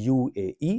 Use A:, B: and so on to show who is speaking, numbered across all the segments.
A: UAE,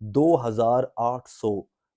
A: 2800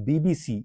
A: BBC,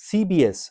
A: CBS,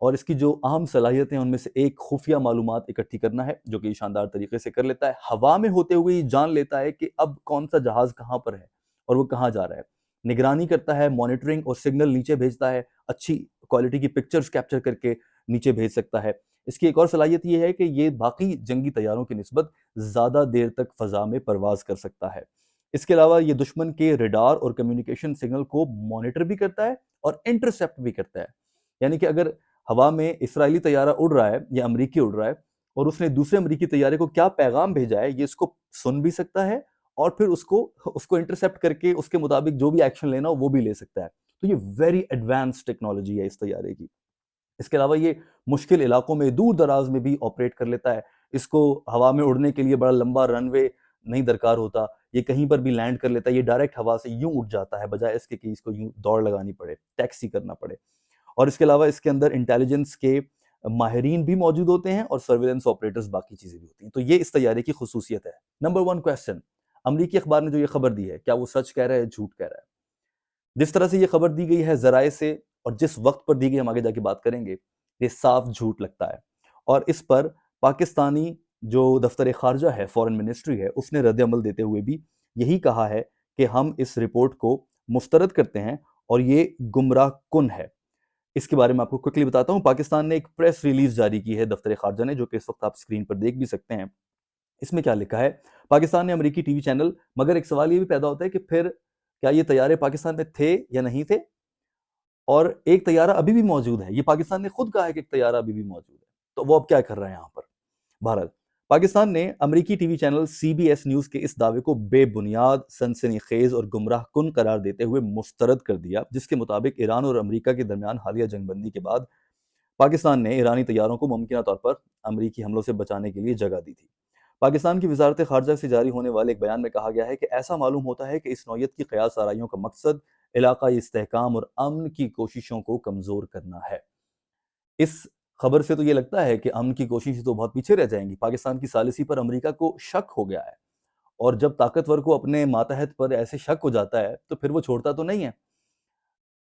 A: اور اس کی جو اہم صلاحیتیں ہیں ان میں سے ایک خفیہ معلومات اکٹھی کرنا ہے، جو کہ یہ شاندار طریقے سے کر لیتا ہے۔ ہوا میں ہوتے ہوئے یہ جان لیتا ہے کہ اب کون سا جہاز کہاں پر ہے اور وہ کہاں جا رہا ہے۔ نگرانی کرتا ہے، مانیٹرنگ اور سگنل نیچے بھیجتا ہے، اچھی کوالٹی کی پکچرز کیپچر کر کے نیچے بھیج سکتا ہے۔ اس کی ایک اور صلاحیت یہ ہے کہ یہ باقی جنگی طیاروں کی نسبت زیادہ دیر تک فضا میں پرواز کر سکتا ہے۔ اس کے علاوہ یہ دشمن کے ریڈار اور کمیونیکیشن سگنل کو مانیٹر بھی کرتا ہے اور انٹرسیپٹ بھی کرتا ہے۔ یعنی کہ اگر ہوا میں اسرائیلی طیارہ اڑ رہا ہے یا امریکی اڑ رہا ہے اور اس نے دوسرے امریکی طیارے کو کیا پیغام بھیجا ہے، یہ اس کو سن بھی سکتا ہے اور پھر اس کو انٹرسیپٹ کر کے اس کے مطابق جو بھی ایکشن لینا ہو وہ بھی لے سکتا ہے۔ تو یہ ویری ایڈوانس ٹیکنالوجی ہے اس طیارے کی۔ اس کے علاوہ یہ مشکل علاقوں میں دور دراز میں بھی آپریٹ کر لیتا ہے۔ اس کو ہوا میں اڑنے کے لیے بڑا لمبا رن وے نہیں درکار ہوتا، یہ کہیں پر بھی لینڈ کر لیتا ہے، یہ ڈائریکٹ ہوا سے یوں اٹھ جاتا ہے بجائے اس کے کہ اس کو یوں دوڑ لگانی پڑے، ٹیکسی کرنا پڑے۔ اور اس کے علاوہ اس کے اندر انٹیلیجنس کے ماہرین بھی موجود ہوتے ہیں اور سرویلنس آپریٹرز، باقی چیزیں بھی ہوتی ہیں۔ تو یہ اس طیارے کی خصوصیت ہے۔ نمبر 1 کویسچن، امریکی اخبار نے جو یہ خبر دی ہے کیا وہ سچ کہہ رہا ہے جھوٹ کہہ رہا ہے؟ جس طرح سے یہ خبر دی گئی ہے ذرائع سے اور جس وقت پر دی گئی، ہم آگے جا کے بات کریں گے، یہ صاف جھوٹ لگتا ہے۔ اور اس پر پاکستانی جو دفتر خارجہ ہے، فورن منسٹری ہے، اس نے رد عمل دیتے ہوئے بھی یہی کہا ہے کہ ہم اس رپورٹ کو مسترد کرتے ہیں اور یہ گمراہ کن ہے۔ اس کے بارے میں آپ کو کوئکلی بتاتا ہوں۔ پاکستان نے ایک پریس ریلیز جاری کی ہے دفتر خارجہ نے، جو کہ اس وقت آپ اسکرین پر دیکھ بھی سکتے ہیں۔ اس میں کیا لکھا ہے؟ پاکستان نے امریکی ٹی وی چینل، مگر ایک سوال یہ بھی پیدا ہوتا ہے کہ پھر کیا یہ طیارے پاکستان میں تھے یا نہیں تھے؟ اور ایک طیارہ ابھی بھی موجود ہے، یہ پاکستان نے خود کہا ہے کہ ایک طیارہ ابھی بھی موجود ہے، تو وہ اب کیا کر رہا ہے یہاں پر؟ بہرحال پاکستان نے امریکی T V channel C B S news کے اس دعوے کو بے بنیاد، سنسنی خیز اور گمراہ کن قرار دیتے ہوئے مسترد کر دیا، جس کے مطابق ایران اور امریکہ کے درمیان حالیہ جنگ بندی کے بعد پاکستان نے ایرانی طیاروں کو ممکنہ طور پر امریکی حملوں سے بچانے کے لیے جگہ دی تھی۔ پاکستان کی وزارت خارجہ سے جاری ہونے والے ایک بیان میں کہا گیا ہے کہ ایسا معلوم ہوتا ہے کہ اس نوعیت کی قیاس آرائیوں کا مقصد علاقائی استحکام اور امن کی کوششوں کو کمزور کرنا ہے۔ اس خبر سے تو یہ لگتا ہے کہ امن کی کوششیں تو بہت پیچھے رہ جائیں گی۔ پاکستان کی ثالثی پر امریکہ کو شک ہو گیا ہے، اور جب طاقتور کو اپنے ماتحت پر ایسے شک ہو جاتا ہے تو پھر وہ چھوڑتا تو نہیں ہے۔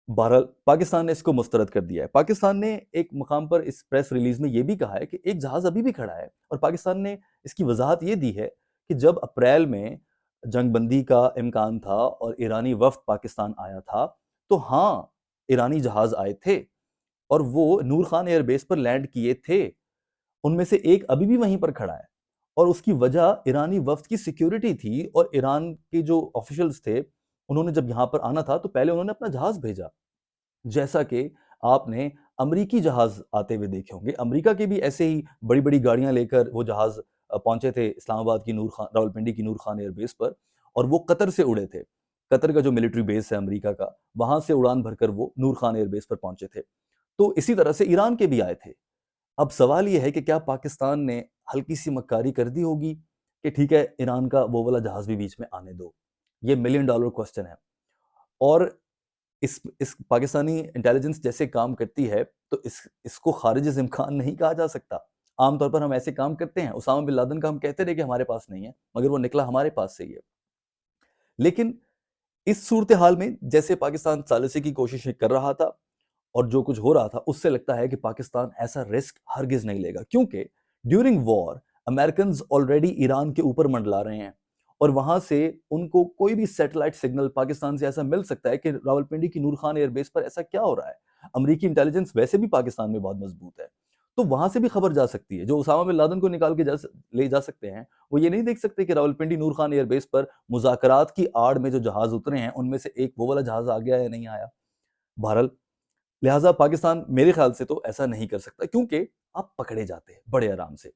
A: بہرحال پاکستان نے اس کو مسترد کر دیا ہے۔ پاکستان نے ایک مقام پر اس پریس ریلیز میں یہ بھی کہا ہے کہ ایک جہاز ابھی بھی کھڑا ہے، اور پاکستان نے اس کی وضاحت یہ دی ہے کہ جب اپریل میں جنگ بندی کا امکان تھا اور ایرانی وفد پاکستان آیا تھا تو ہاں، ایرانی جہاز آئے تھے اور وہ نور خان ایئر بیس پر لینڈ کیے تھے۔ ان میں سے ایک ابھی بھی وہیں پر کھڑا ہے، اور اس کی وجہ ایرانی وفد کی سیکیورٹی تھی، اور ایران کے جو آفیشلز تھے انہوں نے جب یہاں پر آنا تھا تو پہلے انہوں نے اپنا جہاز بھیجا، جیسا کہ آپ نے امریکی جہاز آتے ہوئے دیکھے ہوں گے۔ امریکہ کے بھی ایسے ہی بڑی بڑی گاڑیاں لے کر وہ جہاز پہنچے تھے اسلام آباد کی راولپنڈی کی نور خان ایئر بیس پر، اور وہ قطر سے اڑے تھے۔ قطر کا جو ملٹری بیس ہے امریکہ کا، وہاں سے اڑان بھر کر وہ نور خان ایئر بیس پر پہنچے تھے۔ تو اسی طرح سے ایران کے بھی آئے تھے۔ اب سوال یہ ہے کہ کیا پاکستان نے ہلکی سی مکاری کر دی ہوگی کہ ٹھیک ہے ایران کا وہ والا جہاز بھی بیچ میں آنے دو؟ یہ ملین ڈالر کوسچن ہے۔ اور اس پاکستانی انٹیلیجنس جیسے کام کرتی ہے تو اس کو خارج از امکان نہیں کہا جا سکتا۔ عام طور پر ہم ایسے کام کرتے ہیں، اسامہ بن لادن کا ہم کہتے رہے کہ ہمارے پاس نہیں ہے، مگر وہ نکلا ہمارے پاس سے ہی ہے۔ لیکن اس صورتحال میں جیسے پاکستان ثالثی کی کوشش کر رہا تھا اور جو کچھ ہو رہا تھا، اس سے لگتا ہے کہ پاکستان ایسا رسک ہرگز نہیں لے گا، کیونکہ during war Americans already Iran کے اوپر منڈلا رہے ہیں، اور وہاں سے ان کو کوئی بھی سیٹلائٹ سگنل پاکستان سے ایسا مل سکتا ہے کہ راولپنڈی کی نور خان ایئر بیس پر ایسا کیا ہو رہا ہے۔ امریکی انٹیلیجنس ویسے بھی پاکستان میں بہت مضبوط ہے، تو وہاں سے بھی خبر جا سکتی ہے۔ جو اسامہ بن لادن کو نکال کے لے جا سکتے ہیں، وہ یہ نہیں دیکھ سکتے کہ راولپنڈی نور خان ایئر بیس پر مذاکرات کی آڑ میں جو جہاز اترے ہیں ان میں سے ایک وہ والا جہاز آ گیا یا نہیں آیا۔ بہرحال لہٰذا پاکستان میرے خیال سے تو ایسا نہیں کر سکتا، کیونکہ آپ پکڑے جاتے ہیں بڑے آرام سے۔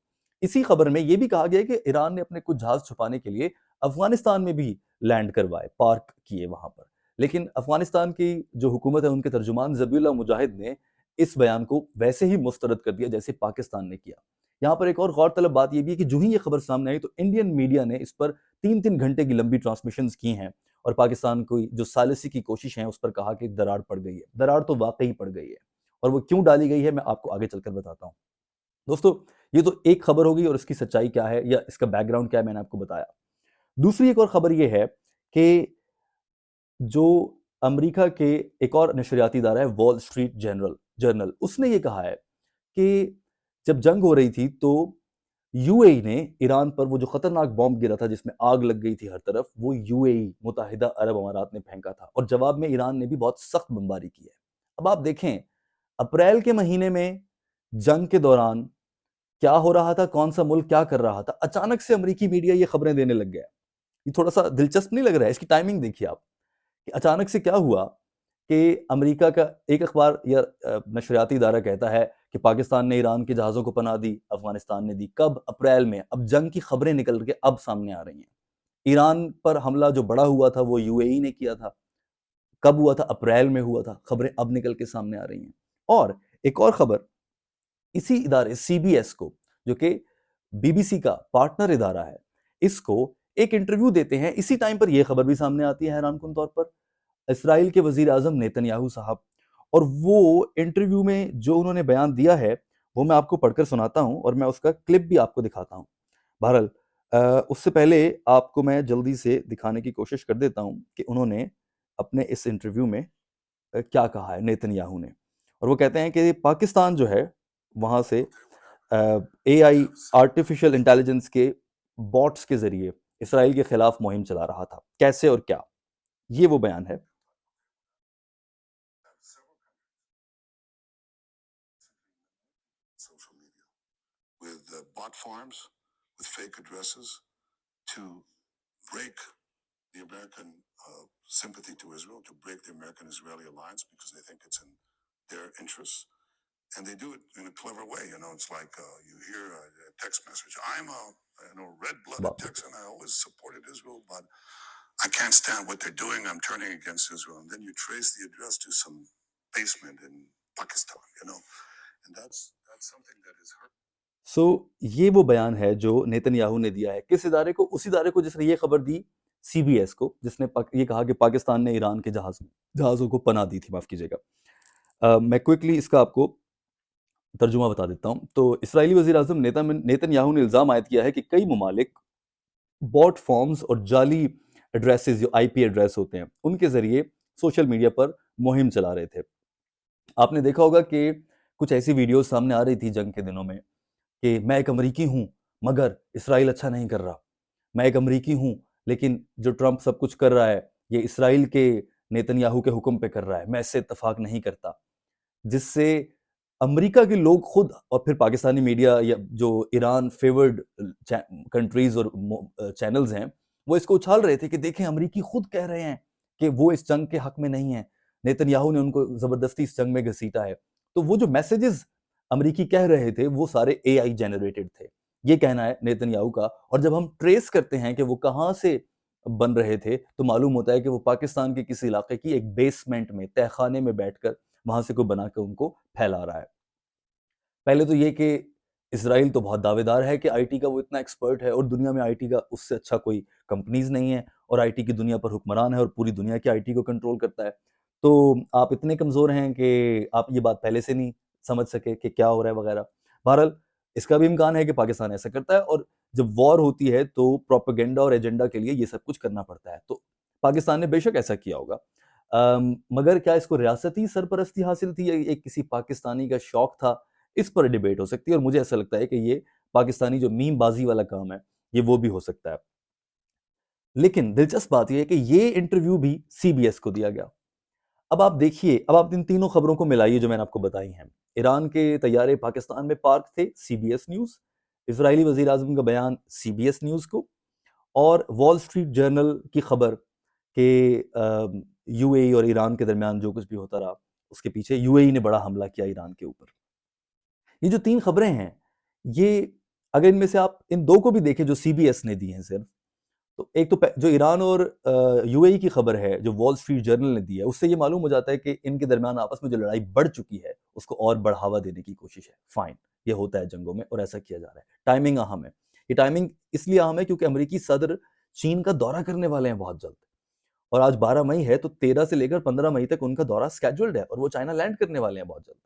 A: اسی خبر میں یہ بھی کہا گیا کہ ایران نے اپنے کچھ جہاز چھپانے کے لیے افغانستان میں بھی لینڈ کروائے، پارک کیے وہاں پر، لیکن افغانستان کی جو حکومت ہے ان کے ترجمان ذبیح اللہ مجاہد نے اس بیان کو ویسے ہی مسترد کر دیا جیسے پاکستان نے کیا۔ یہاں پر ایک اور غور طلب بات یہ بھی ہے کہ جو ہی یہ خبر سامنے آئی تو انڈین میڈیا نے اس پر 3 گھنٹے کی لمبی ٹرانسمیشنز کی ہیں، اور پاکستان کو جو ثالثی کی کوشش ہیں اس پر کہا کہ دراڑ پڑ گئی ہے۔ دراڑ تو واقعی پڑ گئی ہے، اور وہ کیوں ڈالی گئی ہے میں آپ کو آگے چل کر بتاتا ہوں۔ دوستو یہ تو ایک خبر ہوگی، اور اس کی سچائی کیا ہے یا اس کا بیک گراؤنڈ کیا ہے میں نے آپ کو بتایا۔ دوسری ایک اور خبر یہ ہے کہ جو امریکہ کے ایک اور نشریاتی ادارہ ہے وال اسٹریٹ جرنل، اس نے یہ کہا ہے کہ جب جنگ ہو رہی تھی تو یو اے ای نے ایران پر وہ جو خطرناک بامب گرا تھا جس میں آگ لگ گئی تھی ہر طرف، وہ یو اے ای متحدہ عرب امارات نے پھینکا تھا، اور جواب میں ایران نے بھی بہت سخت بمباری کی ہے۔ اب آپ دیکھیں اپریل کے مہینے میں جنگ کے دوران کیا ہو رہا تھا، کون سا ملک کیا کر رہا تھا، اچانک سے امریکی میڈیا یہ خبریں دینے لگ گیا۔ یہ تھوڑا سا دلچسپ نہیں لگ رہا ہے؟ اس کی ٹائمنگ دیکھیے آپ کہ اچانک سے کیا ہوا کہ امریکہ کا ایک اخبار یا نشریاتی ادارہ کہتا ہے کہ پاکستان نے ایران کے جہازوں کو پناہ دی، افغانستان نے دی۔ کب؟ اپریل میں۔ اب جنگ کی خبریں نکل کے اب سامنے آ رہی ہیں۔ ایران پر حملہ جو بڑا ہوا تھا وہ یو اے ای نے کیا تھا۔ کب ہوا تھا؟ اپریل میں ہوا تھا۔ خبریں اب نکل کے سامنے آ رہی ہیں۔ اور ایک اور خبر، اسی ادارے سی بی ایس کو، جو کہ بی بی سی کا پارٹنر ادارہ ہے، اس کو ایک انٹرویو دیتے ہیں، اسی ٹائم پر یہ خبر بھی سامنے آتی ہے حیران کن طور پر، اسرائیل کے وزیر اعظم نیتن یاہو صاحب، اور وہ انٹرویو میں جو انہوں نے بیان دیا ہے وہ میں آپ کو پڑھ کر سناتا ہوں، اور میں اس کا کلپ بھی آپ کو دکھاتا ہوں۔ بہرحال اس سے پہلے آپ کو میں جلدی سے دکھانے کی کوشش کر دیتا ہوں کہ انہوں نے اپنے اس انٹرویو میں کیا کہا ہے نیتن یاہو نے۔ اور وہ کہتے ہیں کہ پاکستان جو ہے وہاں سے اے آئی آرٹیفیشل انٹیلیجنس کے باٹس کے ذریعے اسرائیل کے خلاف مہم چلا رہا تھا، کیسے اور کیا، یہ وہ بیان ہے۔
B: with bot farms, with fake addresses to break the American sympathy to Israel, to break the American-Israeli alliance because they think it's in their interests. And they do it in a clever way. You know, it's like you hear a text message. I'm a red-blooded Texan. I always supported Israel, but I can't stand what they're doing. I'm turning against Israel. And then you trace the address to some basement in Pakistan, you know. And that's something that is hurt.
A: یہ وہ بیان ہے جو Nitin Yahoo نے دیا ہے، کس ادارے کو؟ اس ادارے کو جس نے یہ خبر دی، سی بی ایس کو، جس نے یہ کہا کہ پاکستان نے ایران کے جہازوں کو پناہ دی تھی، معاف کیجیے گا۔ میں کوئکلی اس کا آپ کو ترجمہ بتا دیتا ہوں۔ تو اسرائیلی وزیر اعظم نیتن یاہو نے الزام عائد کیا ہے کہ کئی ممالک باٹ فارمز اور جعلی ایڈریسز، جو آئی پی ایڈریس ہوتے ہیں، ان کے ذریعے سوشل میڈیا پر مہم چلا رہے تھے۔ آپ نے دیکھا ہوگا کہ کچھ ایسی ویڈیوز سامنے آ رہی تھی جنگ کے دنوں میں کہ میں ایک امریکی ہوں مگر اسرائیل اچھا نہیں کر رہا، میں ایک امریکی ہوں لیکن جو ٹرمپ سب کچھ کر رہا ہے یہ اسرائیل کے نیتن یاہو کے حکم پہ کر رہا ہے، میں اس سے اتفاق نہیں کرتا، جس سے امریکہ کے لوگ خود اور پھر پاکستانی میڈیا یا جو ایران فیورڈ کنٹریز اور چینلز ہیں وہ اس کو اچھال رہے تھے کہ دیکھیں امریکی خود کہہ رہے ہیں کہ وہ اس جنگ کے حق میں نہیں ہیں، نیتن یاہو نے ان کو زبردستی اس جنگ میں گھسیٹا ہے۔ تو وہ جو میسیجز امریکی کہہ رہے تھے وہ سارے اے آئی جنریٹڈ تھے، یہ کہنا ہے نیتن یاہو کا۔ اور جب ہم ٹریس کرتے ہیں کہ وہ کہاں سے بن رہے تھے تو معلوم ہوتا ہے کہ وہ پاکستان کے کسی علاقے کی ایک بیسمنٹ میں، تہہ خانے میں بیٹھ کر وہاں سے کوئی بنا کے ان کو پھیلا رہا ہے۔ پہلے تو یہ کہ اسرائیل تو بہت دعوے دار ہے کہ آئی ٹی کا وہ اتنا ایکسپرٹ ہے، اور دنیا میں آئی ٹی کا اس سے اچھا کوئی کمپنیز نہیں ہے، اور آئی ٹی کی دنیا پر حکمران ہے اور پوری دنیا کی آئی ٹی کو کنٹرول کرتا ہے۔ تو آپ اتنے کمزور ہیں کہ آپ یہ بات پہلے سے نہیں سمجھ سکے کہ کیا ہو رہا ہے وغیرہ۔ بہرحال اس کا بھی امکان ہے کہ پاکستان ایسا کرتا ہے، اور جب وار ہوتی ہے تو پروپیگنڈا اور ایجنڈا کے لیے یہ سب کچھ کرنا پڑتا ہے، تو پاکستان نے بے شک ایسا کیا ہوگا۔ مگر کیا اس کو ریاستی سرپرستی حاصل تھی یا ایک کسی پاکستانی کا شوق تھا، اس پر ڈیبیٹ ہو سکتی ہے، اور مجھے ایسا لگتا ہے کہ یہ پاکستانی جو میم بازی والا کام ہے یہ وہ بھی ہو سکتا ہے۔ لیکن دلچسپ بات یہ ہے کہ یہ انٹرویو بھی سی بی ایس کو دیا گیا۔ اب آپ دیکھیے، اب آپ ان تینوں خبروں کو ملائیے جو میں نے آپ کو بتائی ہیں۔ ایران کے طیارے پاکستان میں پارک تھے، سی بی ایس نیوز، اسرائیلی وزیر اعظم کا بیان سی بی ایس نیوز کو، اور وال اسٹریٹ جرنل کی خبر کہ یو اے ای اور ایران کے درمیان جو کچھ بھی ہوتا رہا اس کے پیچھے یو اے ای نے بڑا حملہ کیا ایران کے اوپر۔ یہ جو تین خبریں ہیں، یہ اگر ان میں سے آپ ان دو کو بھی دیکھیں جو سی بی ایس نے دی ہیں صرف، تو ایک تو جو ایران اور یو اے ای کی خبر ہے جو وال اسٹریٹ جرنل نے دی ہے، اس سے یہ معلوم ہو جاتا ہے کہ ان کے درمیان آپس میں جو لڑائی بڑھ چکی ہے اس کو اور بڑھاوا دینے کی کوشش ہے۔ فائن، یہ ہوتا ہے جنگوں میں اور ایسا کیا جا رہا ہے۔ ٹائمنگ اہم ہے، یہ ٹائمنگ اس لیے اہم ہے کیونکہ امریکی صدر چین کا دورہ کرنے والے ہیں بہت جلد، اور آج 12 مئی ہے تو 13 سے لے کر 15 مئی تک ان کا دورہ سکیجولڈ ہے، اور وہ چائنا لینڈ کرنے والے ہیں بہت جلد۔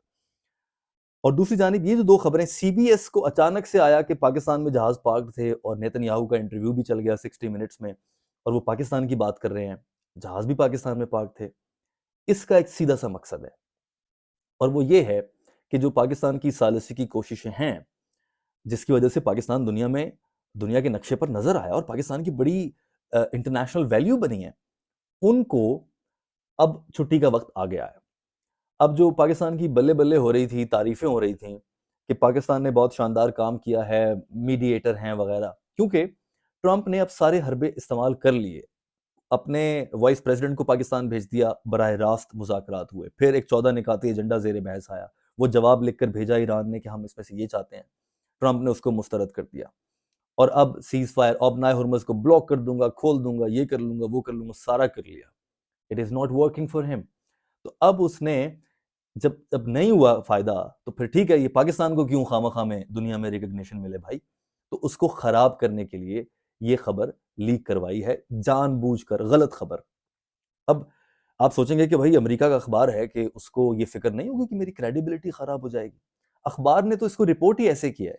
A: اور دوسری جانب یہ جو دو خبریں، سی بی ایس کو اچانک سے آیا کہ پاکستان میں جہاز پارکڈ تھے، اور نیتن یاہو کا انٹرویو بھی چل گیا 60 منٹس میں، اور وہ پاکستان کی بات کر رہے ہیں، جہاز بھی پاکستان میں پارک تھے۔ اس کا ایک سیدھا سا مقصد ہے، اور وہ یہ ہے کہ جو پاکستان کی ثالثی کی کوششیں ہیں، جس کی وجہ سے پاکستان دنیا کے نقشے پر نظر آیا اور پاکستان کی بڑی انٹرنیشنل ویلیو بنی ہے، ان کو اب چھٹی کا وقت آ گیا ہے۔ اب جو پاکستان کی بلے بلے ہو رہی تھی، تعریفیں ہو رہی تھیں کہ پاکستان نے بہت شاندار کام کیا ہے، میڈییٹر ہیں وغیرہ، کیونکہ ٹرمپ نے اب سارے حربے استعمال کر لیے، اپنے وائس پریزیڈنٹ کو پاکستان بھیج دیا، براہ راست مذاکرات ہوئے، پھر ایک 14 نکاتی ایجنڈا زیر بحث آیا، وہ جواب لکھ کر بھیجا ایران نے کہ ہم اس میں سے یہ چاہتے ہیں، ٹرمپ نے اس کو مسترد کر دیا، اور اب سیز فائر، اب نائے ہرمز کو بلاک کر دوں گا، کھول دوں گا، یہ کر لوں گا، وہ کر لوں گا، سارا کر لیا۔ It is not working for ہم۔ تو اب اس نے جب نہیں ہوا فائدہ تو پھر ٹھیک ہے، یہ پاکستان کو کیوں خواہ میں دنیا میں ریکگنیشن ملے بھائی، تو اس کو خراب کرنے کے لیے یہ خبر لیک کروائی ہے، جان بوجھ کر غلط خبر۔ اب آپ سوچیں گے کہ بھائی امریکہ کا اخبار ہے کہ اس کو یہ فکر نہیں ہوگی کہ میری کریڈیبلٹی خراب ہو جائے گی۔ اخبار نے تو اس کو رپورٹ ہی ایسے کیا ہے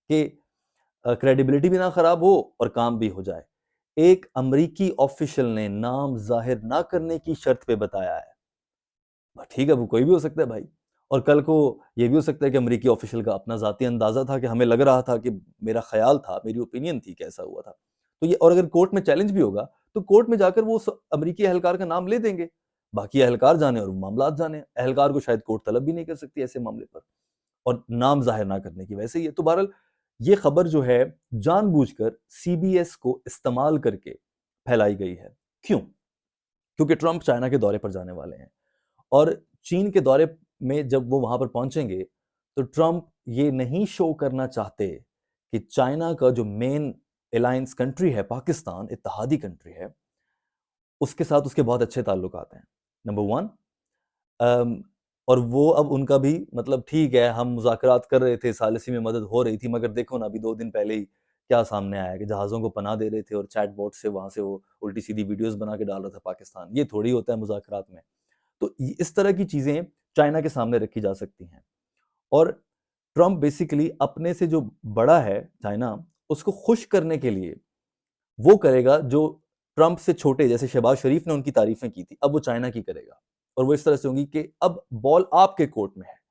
A: کہ کریڈیبلٹی بھی نہ خراب ہو اور کام بھی ہو جائے۔ ایک امریکی آفیشل نے نام ظاہر نہ کرنے کی شرط پہ بتایا ہے، ٹھیک ہے، وہ کوئی بھی ہو سکتا ہے بھائی، اور کل کو یہ بھی ہو سکتا ہے کہ امریکی آفیشل کا اپنا ذاتی اندازہ تھا کہ ہمیں لگ رہا تھا کہ میرا خیال تھا، میری اوپینین تھی کہ ایسا ہوا تھا، تو یہ، اور اگر کورٹ میں چیلنج بھی ہوگا تو کورٹ میں جا کر وہ امریکی اہلکار کا نام لے دیں گے، باقی اہلکار جانے اور معاملات جانے، اہلکار کو شاید کورٹ طلب بھی نہیں کر سکتی ایسے معاملے پر، اور نام ظاہر نہ کرنے کی ویسے ہی ہے۔ تو بہرحال یہ خبر جو ہے جان بوجھ کر سی بی ایس کو استعمال کر کے پھیلائی گئی ہے۔ کیوں؟ کیونکہ ٹرمپ چائنا کے دورے پر جانے والے ہیں، اور چین کے دورے میں جب وہ وہاں پر پہنچیں گے تو ٹرمپ یہ نہیں شو کرنا چاہتے کہ چائنا کا جو مین الائنس کنٹری ہے پاکستان، اتحادی کنٹری ہے، اس کے ساتھ اس کے بہت اچھے تعلقات ہیں، نمبر ون۔ اور وہ اب ان کا بھی مطلب ٹھیک ہے، ہم مذاکرات کر رہے تھے، ثالثی میں مدد ہو رہی تھی، مگر دیکھو نا ابھی 2 دن پہلے ہی کیا سامنے آیا کہ جہازوں کو پناہ دے رہے تھے اور چیٹ بوٹ سے وہاں سے وہ الٹی سیدھی ویڈیوز بنا کے ڈال رہا تھا پاکستان۔ یہ تھوڑی ہوتا ہے مذاکرات میں۔ تو اس طرح کی چیزیں چائنا کے سامنے رکھی جا سکتی ہیں، اور ٹرمپ بیسیکلی اپنے سے جو بڑا ہے چائنا، اس کو خوش کرنے کے لیے وہ کرے گا جو ٹرمپ سے چھوٹے، جیسے شہباز شریف نے ان کی تعریفیں کی تھی، اب وہ چائنا کی کرے گا، اور وہ اس طرح سے ہوں گی کہ اب بال آپ کے کورٹ میں ہے،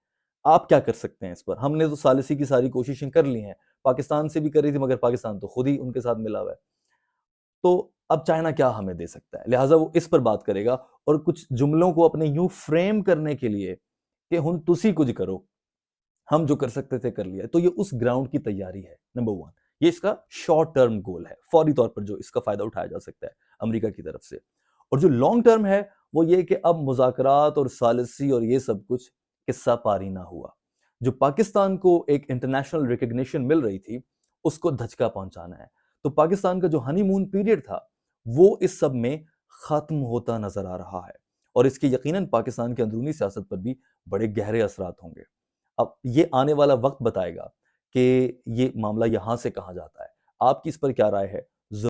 A: آپ کیا کر سکتے ہیں اس پر، ہم نے تو ثالثی کی ساری کوششیں کر لی ہیں، پاکستان سے بھی کر رہی تھی مگر پاکستان تو خود ہی ان کے ساتھ ملا ہوا ہے، تو اب چائنا کیا ہمیں دے سکتا ہے، لہٰذا وہ اس پر بات کرے گا، اور کچھ جملوں کو اپنے یوں فریم کرنے کے لیے کہ ہن تسی کچھ کرو، ہم جو کر سکتے تھے کر لیا، تو یہ اس گراؤنڈ کی تیاری ہے، نمبر ون۔ یہ اس کا شارٹ ٹرم گول ہے، فوری طور پر جو اس کا فائدہ اٹھایا جا سکتا ہے امریکہ کی طرف سے، اور جو لانگ ٹرم ہے وہ یہ کہ اب مذاکرات اور ثالثی اور یہ سب کچھ قصہ پاری نہ ہوا، جو پاکستان کو ایک انٹرنیشنل ریکگنیشن مل رہی تھی اس کو دھچکا پہنچانا ہے، تو پاکستان کا جو ہنی مون پیریڈ تھا وہ اس سب میں ختم ہوتا نظر آ رہا ہے، اور اس کے یقیناً پاکستان کے اندرونی سیاست پر بھی بڑے گہرے اثرات ہوں گے۔ اب یہ آنے والا وقت بتائے گا کہ یہ معاملہ یہاں سے کہاں جاتا ہے۔ آپ کی اس پر کیا رائے ہے؟